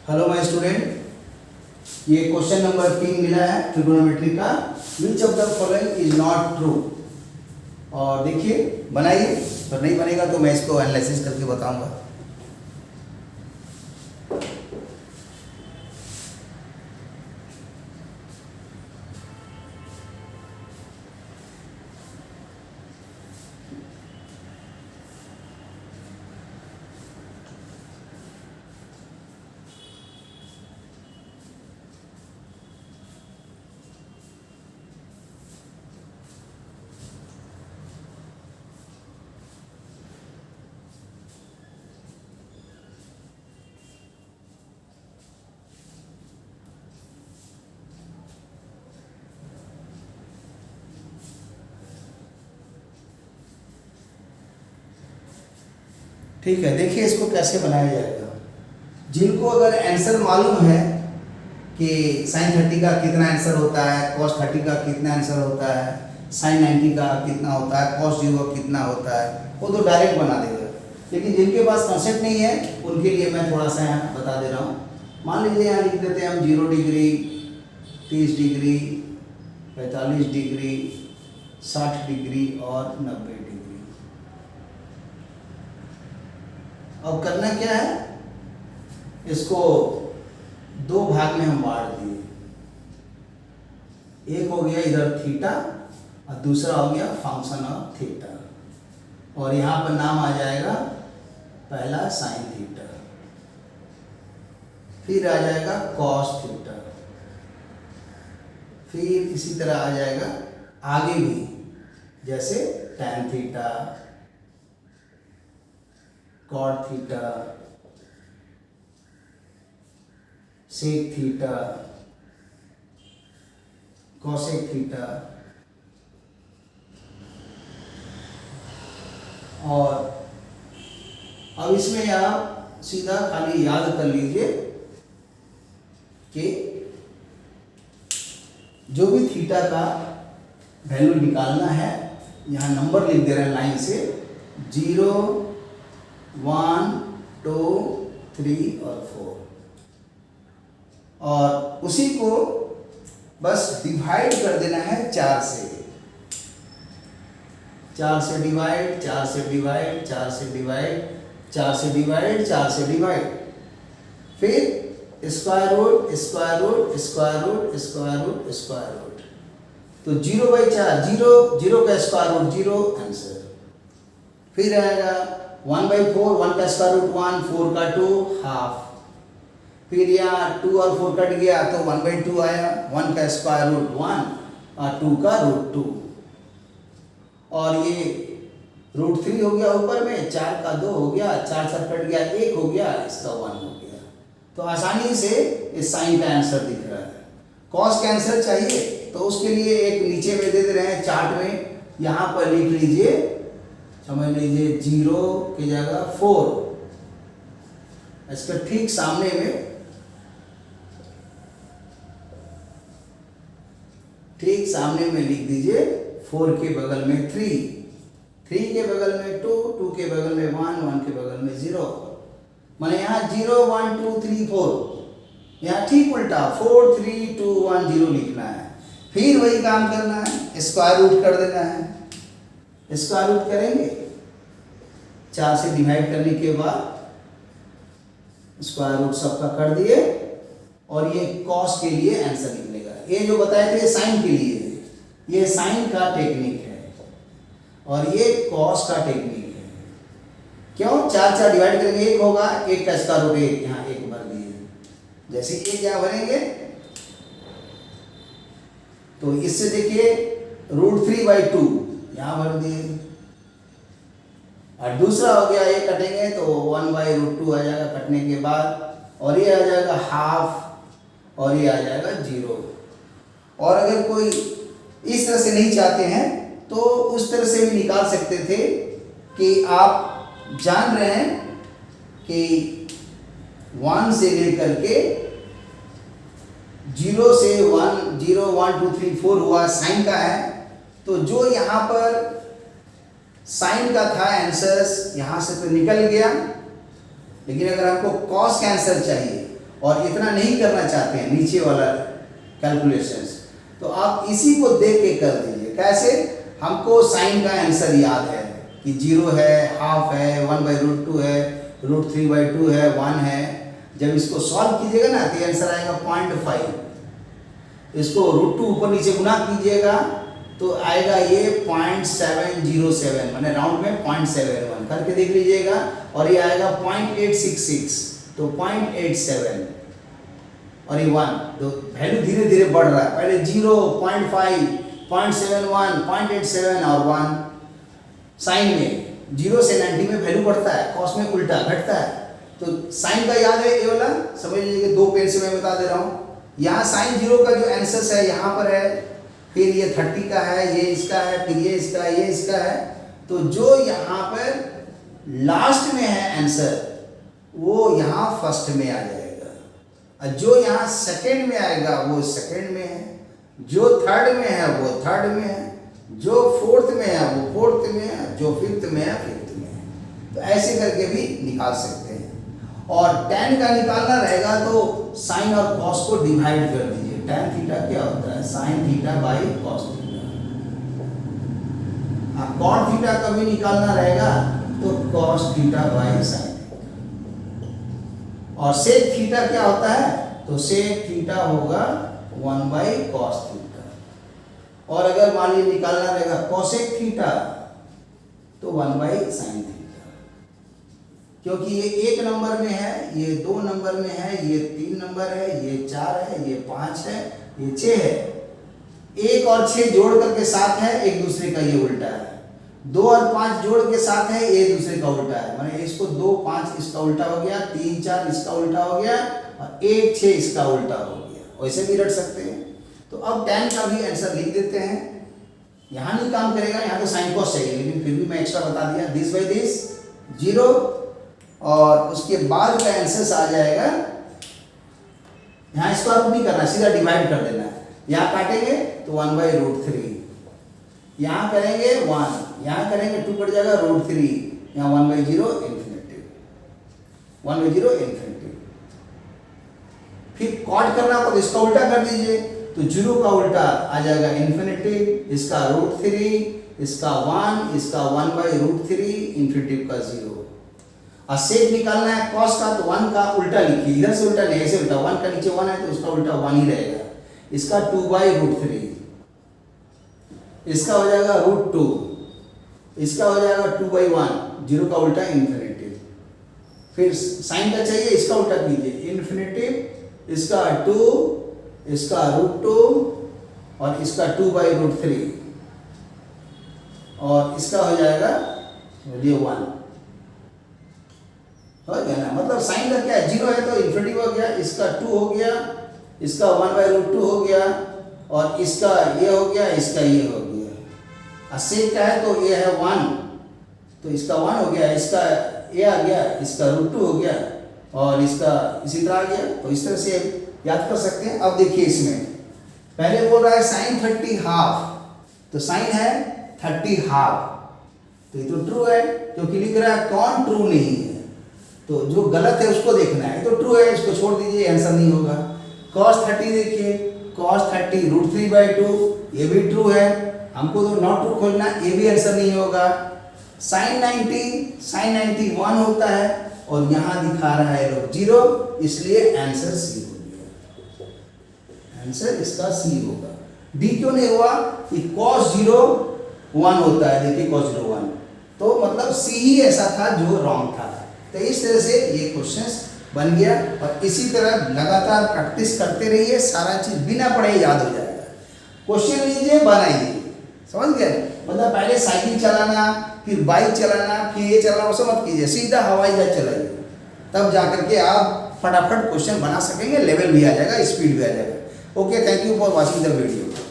Hello my student, ये question number 3 मिला है ट्रिगोनोमेट्री का। Which of the following is not true. और देखिए बनाइए, तो नहीं बनेगा तो मैं इसको एनालिसिस करके बताऊंगा। ठीक है, देखिए इसको कैसे बनाया जाएगा। जिनको अगर आंसर मालूम है कि sin 30 का कितना आंसर होता है, cos 30 का कितना आंसर होता है, sin 90 का कितना होता है, cos 0 का कितना होता है, वो तो डायरेक्ट बना देगा। लेकिन जिनके पास कंसेप्ट नहीं है उनके लिए मैं थोड़ा सा यहाँ बता दे रहा हूँ। मान लीजिए यहाँ लिख देते हैं हम 0 डिग्री, 30 डिग्री, 45 डिग्री, 60 डिग्री और 90 डिग्री। अब करना क्या है, इसको दो भाग में हम बांट दिए। एक हो गया इधर थीटा और दूसरा हो गया फंक्शन ऑफ थीटा, और यहां पर नाम आ जाएगा पहला साइन थीटा, फिर आ जाएगा कॉस थीटा, फिर इसी तरह आ जाएगा आगे भी, जैसे tan theta, cot theta, sec theta, cosec theta. और अब इसमें आप सीधा खाली याद कर लीजिए कि जो भी थीटा का वैल्यू निकालना है, यहाँ नंबर लिख दे रहे हैं लाइन से, 0, 1, 2, 3 और 4, और उसी को बस डिवाइड कर देना है 4 से। 4 से डिवाइड, 4 से डिवाइड, 4 से डिवाइड, 4 से डिवाइड, 4 से डिवाइड, फिर square root, square root, square root, square root, square root. तो 0/4, 0 का स्क्वायर रूट 0 आंसर। फिर आएगा 1/4, 1 का स्क्वायर रूट 1, 4 का 2 हाफ। फिर यहाँ 2 और 4 कट गया तो 1/2 आया, 1 का स्क्वायर रूट 1 और 2 का रूट 2, और ये √3 हो गया ऊपर में, 4 का 2 हो गया, 4 से कट गया 1 हो गया, इसका 1 हो गया। तो आसानी से इस साइन का आंसर दिख रहा है। कॉस का आंसर चाहिए तो उसके लिए एक नीचे में दे दे रहे हैं चार्ट में, यहाँ पर लिख लीजिए, समझ लीजिए 0 की जगह 4, इसके ठीक सामने में, ठीक सामने में लिख दीजिए 4 के बगल में 3, 3 के बगल में 2, 2 के बगल में 1, 1 के बगल में 0। माने यहाँ 0, 1, 2, 3, 4, यहाँ ठीक उल्टा 4, 3, 2, 1, 0 लिखना है। फिर वही काम करना है, स्क्वायर रूट कर देना है। स्क्वायर रूट करेंगे 4 से डिवाइड करने के बाद, स्क्वायर रूट सबका कर दिए, और ये कॉस के लिए आंसर निकलेगा। ये जो बताए थे साइन के लिए, ये साइन का टेक्निक है और ये कॉस का टेक्निक है। क्यों? 4 डिवाइड करेंगे 1 होगा, 1 का स्क्वायर रूट 1, यहाँ 1 भर दिए। जैसे 1 यहाँ भरेंगे तो इससे देखिए √3/2 यहाँ भर दिए, और दूसरा हो गया, ये कटेंगे तो 1/√2 आ जाएगा कटने के बाद, और ये आ जाएगा हाफ, और ये आ जाएगा 0। और अगर कोई इस तरह से नहीं चाहते हैं तो उस तरह से भी निकाल सकते थे कि आप जान रहे हैं कि 1 से लेकर के 0 से 1, 0, 1, 2, 3, 4 हुआ साइन का है, तो जो यहाँ पर साइन का था आंसर यहाँ से तो निकल गया, लेकिन अगर आपको कॉस का आंसर चाहिए और इतना नहीं करना चाहते हैं नीचे वाला कैलकुलेशंस, तो आप इसी को देख के कर दीजिए। कैसे? हमको साइन का आंसर याद है कि 0 है, हाफ है, 1/√2 है, √3/2 है, 1 है। जब इसको सॉल्व कीजिएगा ना तो आंसर आएगा 0.5। इसको √2 ऊपर नीचे गुना कीजिएगा तो आएगा ये 0.707, मैंने राउंड में 0.71 करके देख लीजिएगा, और ये आएगा 0.866, तो 0.87 और ये 1। तो वैल्यू धीरे धीरे बढ़ रहा है, पहले 0, 0.5, 0.71, 0.87 और 1। साइन में 0 से 90 में वैल्यू बढ़ता है, कॉस में उल्टा घटता है। तो साइन का याद है ये वाला, समझ लीजिए कि 2 पेन से मैं बता दे रहा हूँ। यहाँ साइन 0 का जो आंसर है यहाँ पर है, फिर ये 30 का है, ये इसका है, फिर ये इसका, ये इसका है। तो जो यहाँ पर लास्ट में है आंसर वो यहाँ फर्स्ट में आ जाएगा, और जो यहाँ सेकंड में आएगा वो सेकंड में है, जो थर्ड में है वो थर्ड में है, जो फोर्थ में है वो फोर्थ में है, जो फिफ्थ में है फिफ्थ में है। तो ऐसे करके भी निकाल सकते हैं। और tan का निकालना रहेगा तो साइन और कॉस को डिवाइड कर दीजिए। tan थीटा क्या होता है? Sine theta by cos theta. Cot theta का भी निकालना रहेगा तो कॉस थीटा बाई साइन। और सेक थीटा क्या होता है? तो सेक थीटा होगा 1/cos थीटा। और अगर मान लीजिए निकालना रहेगा कोसेक थीटा तो 1/sin थीटा। क्योंकि ये 1 नंबर में है, ये 2 नंबर में है, ये 3 नंबर है, ये 4 है, ये 5 है, ये 6 है। 1 और 6 जोड़ करके 7 है, एक दूसरे का ये उल्टा है। 2 और 5 जोड़ के 7 है, ये दूसरे का उल्टा है। माने इसको 2, 5 इसका उल्टा हो गया, 3, 4 इसका उल्टा हो गया, और 1, 6 इसका उल्टा हो गया। वैसे भी रट सकते हैं। तो अब tan का भी आंसर लिख देते हैं। यहाँ नहीं काम करेगा, यहाँ तो साइन कॉस चाहिए, लेकिन फिर भी मैं एक्स्ट्रा बता दिया, दिस बाई दिस 0, और उसके बाद का आंसर आ जाएगा। यहाँ स्क्वायर रूट नहीं करना, सीधा डिवाइड कर देना है। यहाँ काटेंगे तो 1/√3, यहाँ करेंगे 1, यहाँ करेंगे 2 कट जाएगा √3, यहाँ 1/0 इंफिनिटी, 1/0 इंफिनिटी। फिर कॉट करना हो तो इसका उल्टा कर दीजिए, तो 0 का उल्टा आ जाएगा इंफिनिटी, इसका √3, इसका 1, इसका 1/√3, इंफिनिटी का 0। और सेक निकालना है कॉस का, तो 1 का उल्टा लिखिए, इधर से उल्टा नहीं, ऐसे उल्टा। 1 का नीचे 1 है तो उसका उल्टा 1 ही रहेगा। इसका 2/√3, इसका हो जाएगा √2, इसका हो जाएगा 2/1, 0 का उल्टा इंफिनिटी। फिर साइन का चाहिए, इसका उल्टा कीजिए, इंफिनिटी, इसका 2, इसका √2, और इसका 2/√3, और इसका हो जाएगा ये 1। हो गया ना? मतलब साइन का क्या है? 0 है तो इंफिनिटी हो गया, इसका 2 हो गया, इसका 1/√2 हो गया, और इसका ये हो गया, इसका ये हो गया। और सेक का है तो ये है 1, तो इसका 1 हो गया, इसका ये आ गया, इसका √2 हो गया, और इसका इसी तरह आ गया। तो इस तरह से याद कर सकते हैं। अब देखिए इसमें पहले बोल रहा है साइन 30 हाफ, तो साइन है 30 हाफ, तो ये तो ट्रू है, क्योंकि लिख रहा है कौन ट्रू नहीं है, तो जो गलत है उसको देखना है। तो ट्रू है, इसको छोड़ दीजिए, आंसर नहीं होगा। cos 30 देखिए, cos 30 √3/2, ये भी ट्रू है, हमको तो नॉट ट्रू खोजना, ये भी आंसर नहीं होगा। sin 90 1 होता है, और यहाँ दिखा रहा है लोग 0, इसलिए आंसर सी हो गया। आंसर इसका सी होगा। डी क्यों नहीं हुआ? कि cos 0 1 होता है, देखिए cos 0 1, तो मतलब सी ही ऐसा था जो रॉन्ग था। तो इस तरह से ये क्वेश्चंस बन गया, और इसी तरह लगातार प्रैक्टिस करते रहिए, सारा चीज बिना पढ़े याद हो जाएगा। क्वेश्चन लीजिए, बनाइए, समझ गए? मतलब पहले साइकिल चलाना, फिर बाइक चलाना, फिर ये चलाना, वो सब मत कीजिए, सीधा हवाई जहाज चलाइए, तब जाकर के आप फटाफट क्वेश्चन बना सकेंगे, लेवल भी आ जाएगा, स्पीड भी आ जाएगा। Okay, thank you for watching the video.